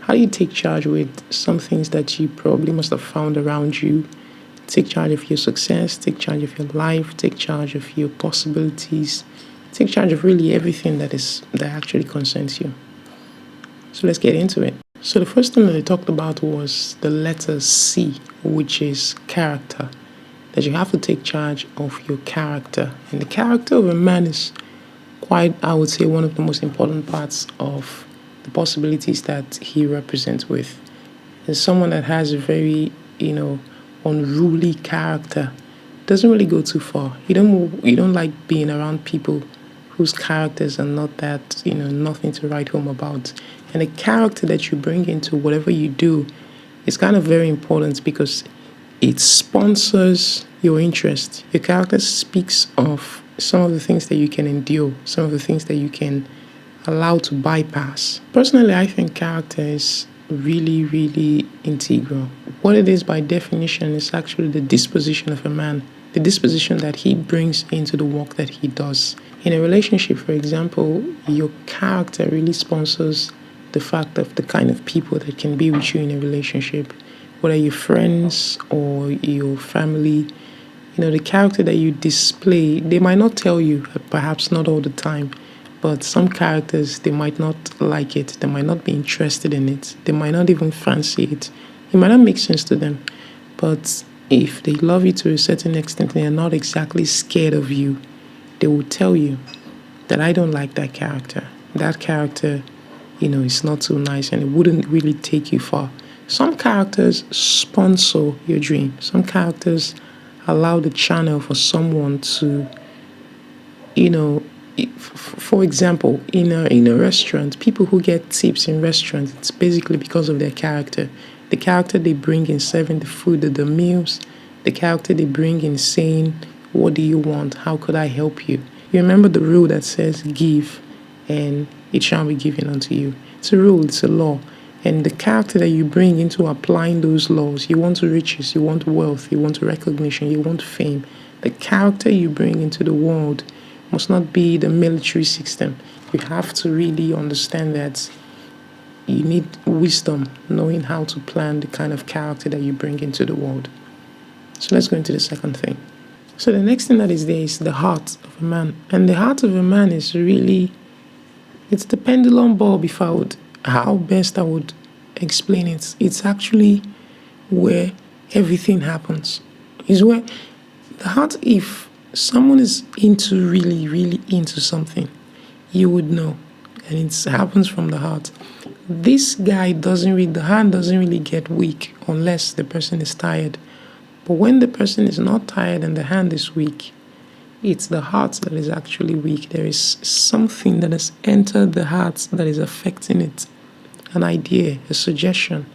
How do you take charge with some things that you probably must have found around you? Take charge of your success, take charge of your life, take charge of your possibilities, take charge of really everything that actually concerns you. So let's get into it. So the first thing that I talked about was the letter C, which is character. That you have to take charge of your character. And the character of a man is quite, I would say, one of the most important parts of the possibilities that he represents with. Is someone that has a very, unruly character. Doesn't really go too far. You don't like being around people whose characters are not that, nothing to write home about. And the character that you bring into whatever you do is kind of very important because it sponsors your interest. Your character speaks of some of the things that you can endure, some of the things that you can allow to bypass. Personally, I think character is really, really integral. What it is by definition is actually the disposition of a man, the disposition that he brings into the work that he does. In a relationship, for example, your character really sponsors the fact of the kind of people that can be with you in a relationship, whether you're friends or your family. The character that you display, they might not tell you, perhaps not all the time, but some characters, they might not like it. They might not be interested in it. They might not even fancy it. It might not make sense to them. But if they love you to a certain extent and they're not exactly scared of you, they will tell you that I don't like that character. That character, is not so nice and it wouldn't really take you far. Some characters sponsor your dream. Some characters allow the channel for someone to, for example, in a restaurant, people who get tips in restaurants, it's basically because of their character. The character they bring in serving the food at the meals, the character they bring in saying, what do you want? How could I help you? You remember the rule that says, give, and it shall be given unto you. It's a rule, it's a law. And the character that you bring into applying those laws, you want riches, you want wealth, you want recognition, you want fame. The character you bring into the world must not be the military system. You have to really understand that you need wisdom, knowing how to plan the kind of character that you bring into the world. So let's go into the second thing. So the next thing that is there is the heart of a man. And the heart of a man is really, it's the pendulum bulb, how best I would explain it. It's actually where everything happens. Is where the heart, if someone is really, really into something, you would know. And it happens from the heart. This guy the hand doesn't really get weak unless the person is tired. But when the person is not tired and the hand is weak, it's the heart that is actually weak. There is something that has entered the heart that is affecting it. An idea, a suggestion.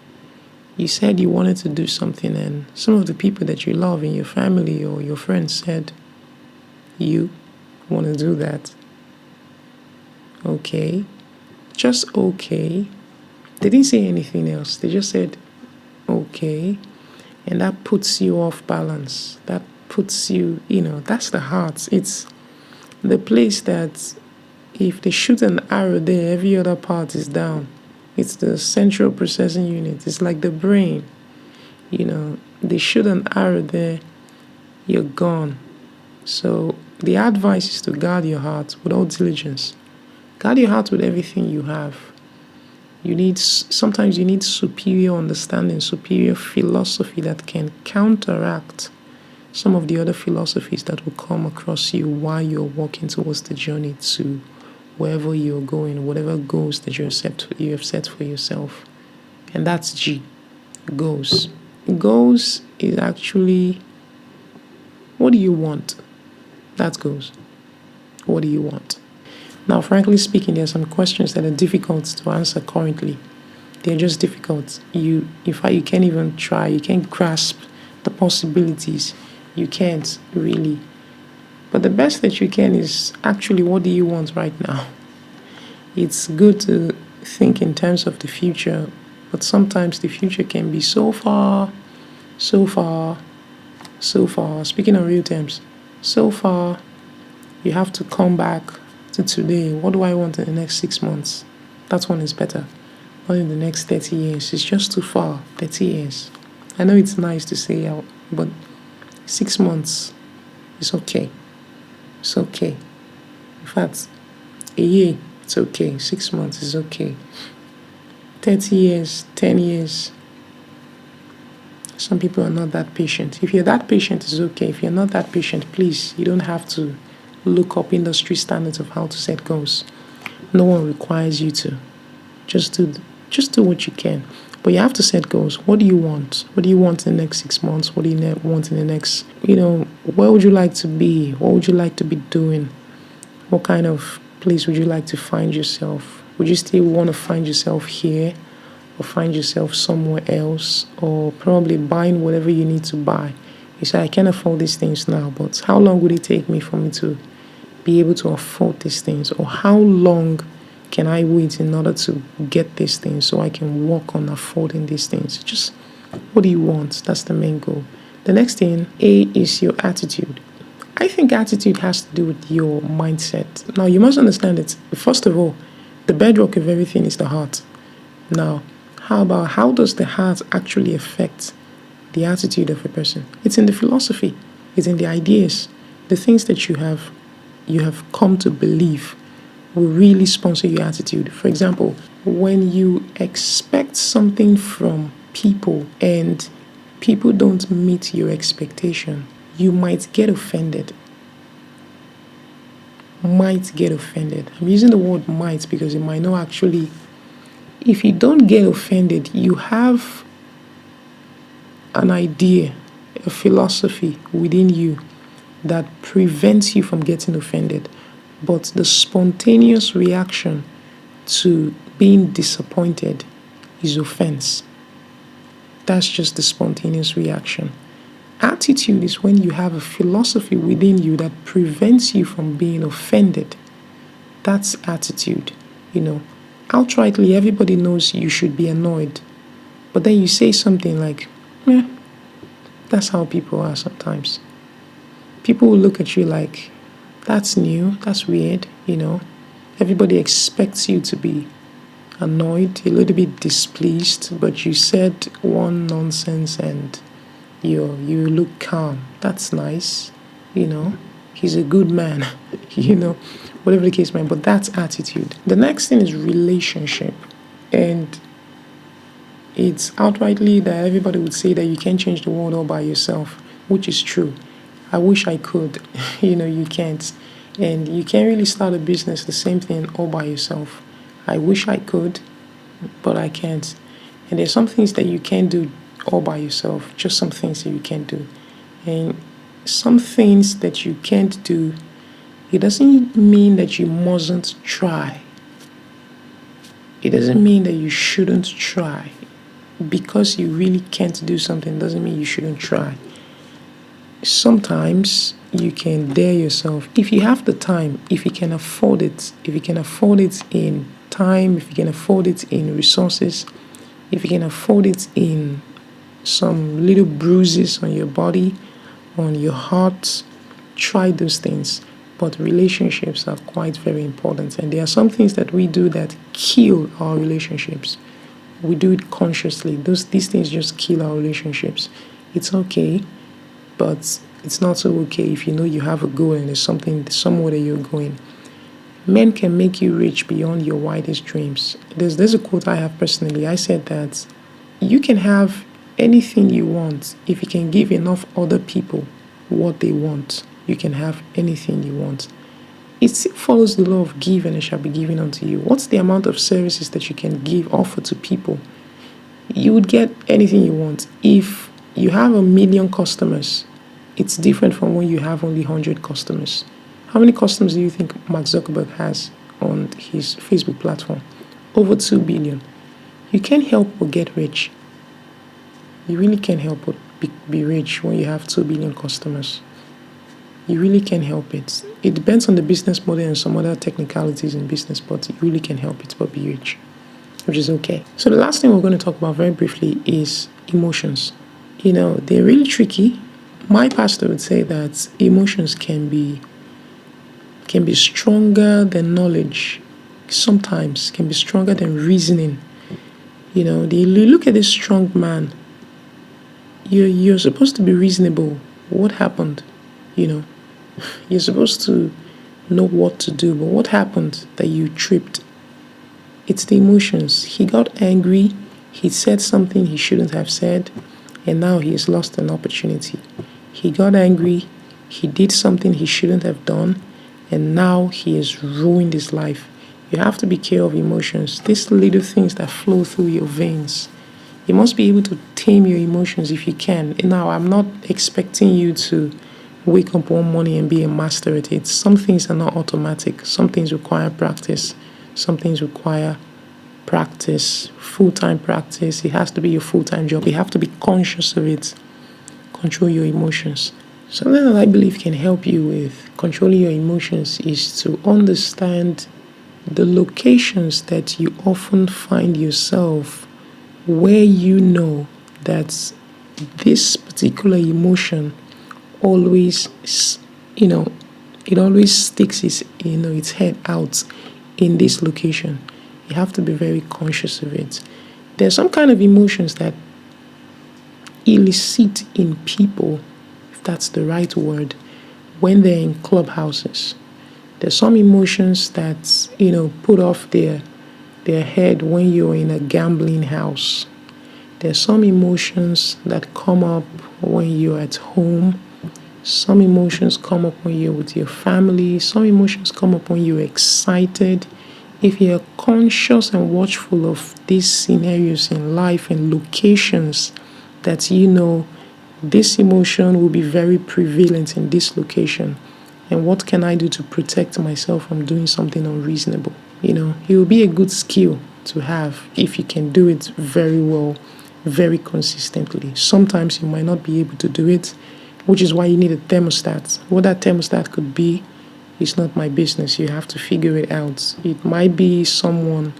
You said you wanted to do something and some of the people that you love in your family or your friends said, you want to do that. Okay. Just okay. They didn't say anything else. They just said, okay. And that puts you off balance. That puts you, that's the heart. It's the place that if they shoot an arrow there, every other part is down. It's the central processing unit. It's like the brain. They shoot an arrow there, you're gone. So the advice is to guard your heart with all diligence. Guard your heart with everything you have. Sometimes you need superior understanding, superior philosophy that can counteract some of the other philosophies that will come across you while you're walking towards the journey to wherever you're going, whatever goals that you have set for yourself. And that's G, goals. Goals is actually, what do you want? That's goals. What do you want? Now, frankly speaking, there are some questions that are difficult to answer currently. They're just difficult. You can't even try. You can't grasp the possibilities. You can't really. But the best that you can is actually, what do you want right now? It's good to think in terms of the future, but sometimes the future can be so far. Speaking of real terms, so far, you have to come back to today. What do I want in the next 6 months? That one is better. not in the next 30 years. It's just too far. 30 years. I know it's nice to say out, but 6 months is okay. It's okay. In fact, a year, it's okay. 6 months is okay. 30 years, 10 years. Some people are not that patient. If you're that patient, it's okay. If you're not that patient, please, you don't have to look up industry standards of how to set goals. No one requires you to. Just do what you can. But you have to set goals. What do you want? What do you want in the next 6 months? What do you want in the next, where would you like to be? What would you like to be doing? What kind of place would you like to find yourself? Would you still want to find yourself here, or find yourself somewhere else, or probably buying whatever you need to buy? You say, I can't afford these things now, but how long would it take me for me to be able to afford these things? Or how long can I wait in order to get these things so I can work on affording these things? Just what do you want? That's the main goal. The next thing, A, is your attitude. I think attitude has to do with your mindset. Now, you must understand that, first of all, the bedrock of everything is the heart. Now, how does the heart actually affect the attitude of a person? It's in the philosophy. It's in the ideas. The things that you have come to believe will really sponsor your attitude. For example, when you expect something from people and people don't meet your expectation, you might get offended. I'm using the word might because it might not actually. If you don't get offended, you have an idea, a philosophy within you that prevents you from getting offended. But the spontaneous reaction to being disappointed is offense. That's just the spontaneous reaction. Attitude is when you have a philosophy within you that prevents you from being offended. That's attitude. Outrightly, everybody knows you should be annoyed. But then you say something like, that's how people are sometimes. People will look at you like, that's new, that's weird, Everybody expects you to be annoyed, a little bit displeased, but you said one nonsense and you look calm. That's nice, He's a good man, whatever the case may be, but that's attitude. The next thing is relationship. And it's outrightly that everybody would say that you can't change the world all by yourself, which is true. I wish I could. You can't. And you can't really start a business, the same thing, all by yourself. I wish I could, but I can't. And there's some things that you can't do all by yourself, just some things that you can't do. And some things that you can't do, it doesn't mean that you mustn't try. It doesn't mean that you shouldn't try. Because you really can't do something doesn't mean you shouldn't try. Sometimes you can dare yourself. If you have the time, if you can afford it, in time, if you can afford it in resources, if you can afford it in some little bruises on your body, on your heart, try those things. But relationships are quite very important, and there are some things that we do that kill our relationships. We do it consciously. These things just kill our relationships. It's okay, but it's not so okay if you know you have a goal and there's somewhere that you're going. Men can make you rich beyond your wildest dreams. There's a quote I have personally. I said that you can have anything you want if you can give enough other people what they want. You can have anything you want. It still follows the law of give and it shall be given unto you. What's the amount of services that you can offer to people? You would get anything you want. If you have 1 million customers, it's different from when you have only 100 customers. How many customers do you think Mark Zuckerberg has on his Facebook platform? Over 2 billion. You can't help but get rich. You really can't help but be rich when you have 2 billion customers. You really can't help it. It depends on the business model and some other technicalities in business, but you really can't help it but be rich, which is okay. So the last thing we're going to talk about very briefly is emotions. They're really tricky. My pastor would say that emotions can be stronger than knowledge. Sometimes can be stronger than reasoning. You look at this strong man. You're supposed to be reasonable. What happened? You know, you're supposed to know what to do, but what happened that you tripped? It's the emotions. He got angry. He said something he shouldn't have said, and now he has lost an opportunity. He got angry. He did something he shouldn't have done, and now he has ruined his life. You have to be careful of emotions. These little things that flow through your veins. You must be able to tame your emotions if you can. Now, I'm not expecting you to wake up one morning and be a master at it. Some things are not automatic. Some things require practice. Some things require practice, full-time practice. It has to be your full-time job. You have to be conscious of it. Control your emotions. Something that I believe can help you with controlling your emotions is to understand the locations that you often find yourself where you know that this particular emotion always, it always sticks its head out in this location. You have to be very conscious of it. There's some kind of emotions that elicit in people, if that's the right word, when they're in clubhouses. There's some emotions that, put off their head when you're in a gambling house. There's some emotions that come up when you're at home. Some emotions come up when you're with your family. Some emotions come up when you're excited. If you're conscious and watchful of these scenarios in life and locations that this emotion will be very prevalent in this location, and what can I do to protect myself from doing something unreasonable? It will be a good skill to have if you can do it very well, very consistently. Sometimes you might not be able to do it, which is why you need a thermostat. What that thermostat could be is not my business. You have to figure it out. It might be someone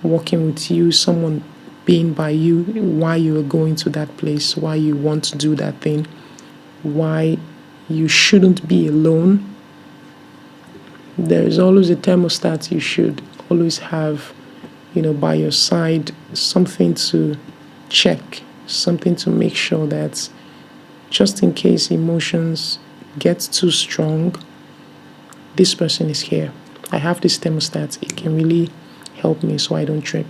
working with you, someone being by you, why you are going to that place, why you want to do that thing, why you shouldn't be alone. There is always a thermostat you should always have, by your side, something to check, something to make sure that just in case emotions get too strong, this person is here. I have this thermostat. It can really help me so I don't trip.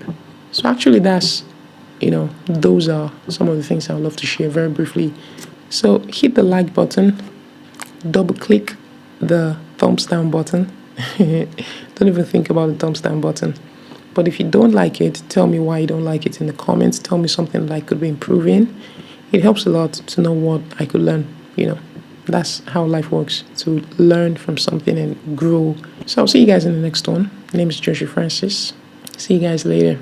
So actually those are some of the things I would love to share very briefly. So hit the like button, double click the thumbs down button. Don't even think about the thumbs down button. But if you don't like it, tell me why you don't like it in the comments. Tell me something that I could be improving. It helps a lot to know what I could learn. That's how life works, to learn from something and grow. So I'll see you guys in the next one. My name is Joshua Francis. See you guys later.